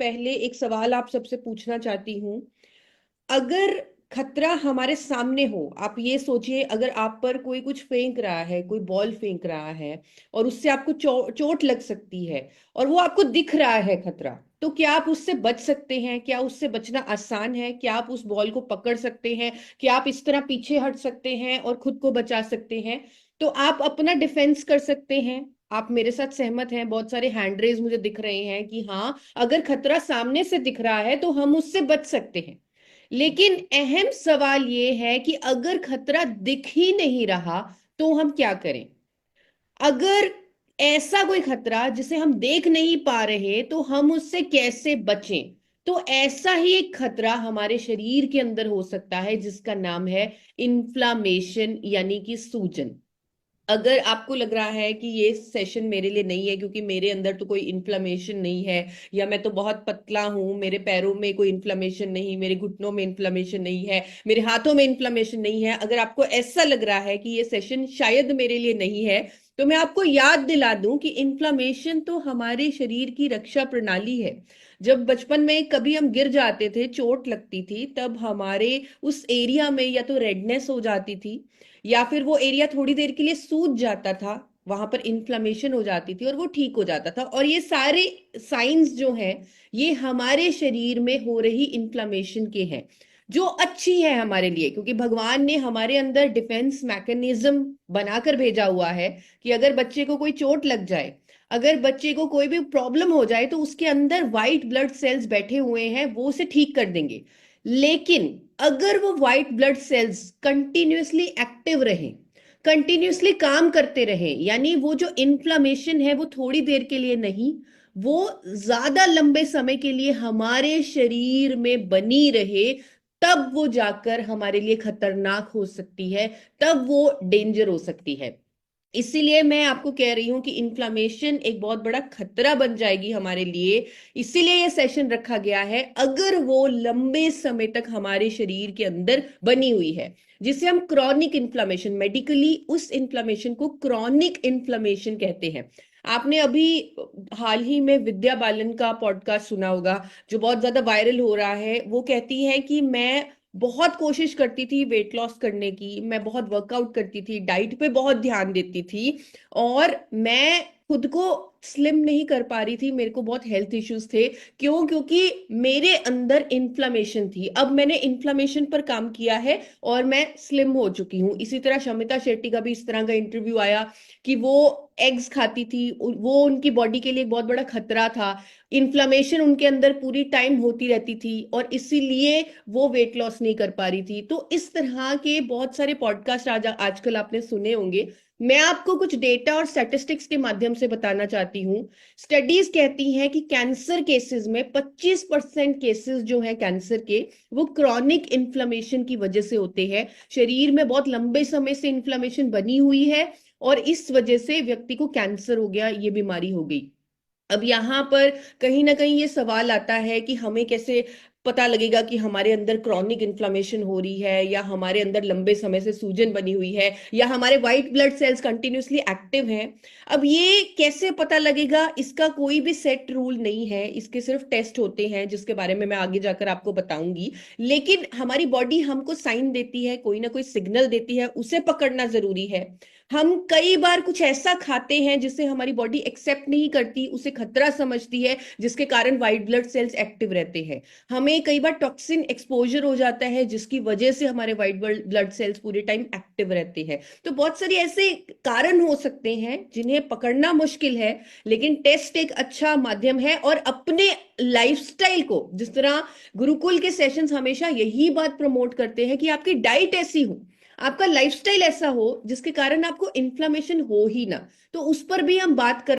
पहले एक सवाल आप सबसे पूछना चाहती हूँ। अगर खतरा हमारे सामने हो, आप ये सोचिए, अगर आप पर कोई कुछ फेंक रहा है, कोई बॉल फेंक रहा है और उससे आपको चोट लग सकती है और वो आपको दिख रहा है खतरा, तो क्या आप उससे बच सकते हैं? क्या उससे बचना आसान है? क्या आप उस बॉल को पकड़ सकते हैं? क्या आप इस तरह पीछे हट सकते हैं और खुद को बचा सकते हैं? तो आप अपना डिफेंस कर सकते हैं। आप मेरे साथ सहमत हैं? बहुत सारे हैंड रेज मुझे दिख रहे हैं कि हाँ, अगर खतरा सामने से दिख रहा है तो हम उससे बच सकते हैं। लेकिन अहम सवाल ये है कि अगर खतरा दिख ही नहीं रहा तो हम क्या करें? अगर ऐसा कोई खतरा जिसे हम देख नहीं पा रहे तो हम उससे कैसे बचें? तो ऐसा ही एक खतरा हमारे शरीर के अंदर हो सकता है जिसका नाम है इन्फ्लामेशन, यानी कि सूजन। अगर आपको लग रहा है कि ये सेशन मेरे लिए नहीं है क्योंकि मेरे अंदर तो कोई इन्फ्लेमेशन नहीं है, या मैं तो बहुत पतला हूं, मेरे पैरों में कोई इन्फ्लेमेशन नहीं, मेरे घुटनों में इन्फ्लेमेशन नहीं है, मेरे हाथों में इन्फ्लेमेशन नहीं है, अगर आपको ऐसा लग रहा है कि ये सेशन शायद मेरे लिए नहीं है, तो मैं आपको याद दिला दूं कि इन्फ्लेमेशन तो हमारे शरीर की रक्षा प्रणाली है। जब बचपन में कभी हम गिर जाते थे, चोट लगती थी, तब हमारे उस एरिया में या तो रेडनेस हो जाती थी, या फिर वो एरिया थोड़ी देर के लिए सूज जाता था, वहां पर इन्फ्लेमेशन हो जाती थी और वो ठीक हो जाता था। और ये सारे साइंस जो हैं, ये हमारे शरीर में हो रही इन्फ्लेमेशन के हैं, जो अच्छी है हमारे लिए, क्योंकि भगवान ने हमारे अंदर डिफेंस मैकेनिज्म बनाकर भेजा हुआ है कि अगर बच्चे को कोई चोट लग जाए, अगर बच्चे को कोई भी प्रॉब्लम हो जाए, तो उसके अंदर व्हाइट ब्लड सेल्स बैठे हुए हैं, वो उसे ठीक कर देंगे। लेकिन अगर वो white blood cells continuously active रहे, कंटिन्यूअसली काम करते रहे, यानी वो जो इन्फ्लामेशन है वो थोड़ी देर के लिए नहीं, वो ज्यादा लंबे समय के लिए हमारे शरीर में बनी रहे, तब वो जाकर हमारे लिए खतरनाक हो सकती है, तब वो डेंजर हो सकती है। इसीलिए मैं आपको कह रही हूं कि इन्फ्लामेशन एक बहुत बड़ा खतरा बन जाएगी हमारे लिए। इसीलिए ये सेशन रखा गया है, अगर वो लंबे समय तक हमारे शरीर के अंदर बनी हुई है, जिसे हम क्रॉनिक इन्फ्लामेशन, मेडिकली उस इन्फ्लामेशन को क्रॉनिक इन्फ्लामेशन कहते हैं। आपने अभी हाल ही में विद्या बालन का पॉडकास्ट सुना होगा, जो बहुत ज्यादा वायरल हो रहा है। वो कहती है कि मैं बहुत कोशिश करती थी वेट लॉस करने की, मैं बहुत वर्कआउट करती थी, डाइट पे बहुत ध्यान देती थी, और मैं खुद को स्लिम नहीं कर पा रही थी, मेरे को बहुत हेल्थ इश्यूज थे। क्यों? क्योंकि मेरे अंदर इन्फ्लामेशन थी। अब मैंने इन्फ्लामेशन पर काम किया है और मैं स्लिम हो चुकी हूँ। इसी तरह शमिता शेट्टी का भी इस तरह का इंटरव्यू आया कि वो एग्स खाती थी, वो उनकी बॉडी के लिए एक बहुत बड़ा खतरा था, इन्फ्लामेशन उनके अंदर पूरी टाइम होती रहती थी और इसीलिए वो वेट लॉस नहीं कर पा रही थी। तो इस तरह के बहुत सारे पॉडकास्ट आज आजकल आपने सुने होंगे। मैं आपको कुछ डेटा और स्टैटिस्टिक्स के माध्यम से बताना चाहती हूँ। स्टडीज कहती हैं कि कैंसर केसेस में 25% केसेस जो हैं कैंसर के, वो क्रॉनिक इन्फ्लेमेशन की वजह से होते हैं। शरीर में बहुत लंबे समय से इन्फ्लेमेशन बनी हुई है और इस वजह से व्यक्ति को कैंसर हो गया, ये बीमारी हो गई। अब यहाँ पर कहीं ना कहीं ये सवाल आता है कि हमें कैसे पता लगेगा कि हमारे अंदर क्रॉनिक इन्फ्लेमेशन हो रही है, या हमारे अंदर लंबे समय से सूजन बनी हुई है, या हमारे white blood cells continuously active हैं। अब ये कैसे पता लगेगा? इसका कोई भी सेट रूल नहीं है, इसके सिर्फ टेस्ट होते हैं जिसके बारे में मैं आगे जाकर आपको बताऊंगी। लेकिन हमारी बॉडी हमको साइन देती है, कोई ना कोई सिग्नल देती है, उसे पकड़ना जरूरी है। हम कई बार कुछ ऐसा खाते हैं जिसे हमारी बॉडी एक्सेप्ट नहीं करती, उसे खतरा समझती है, जिसके कारण व्हाइट ब्लड सेल्स एक्टिव रहते हैं। हमें कई बार टॉक्सिन एक्सपोजर हो जाता है जिसकी वजह से हमारे व्हाइट ब्लड सेल्स पूरे टाइम एक्टिव रहते हैं। तो बहुत सारे ऐसे कारण हो सकते हैं जिन्हें पकड़ना मुश्किल है, लेकिन टेस्ट एक अच्छा माध्यम है। और अपने लाइफस्टाइल को, जिस तरह गुरुकुल के सेशंस हमेशा यही बात प्रमोट करते हैं कि आपकी डाइट ऐसी हो, आपका लाइफस्टाइल ऐसा हो जिसके कारण आपको इन्फ्लामेशन हो ही ना, तो उस पर भी हम बात कर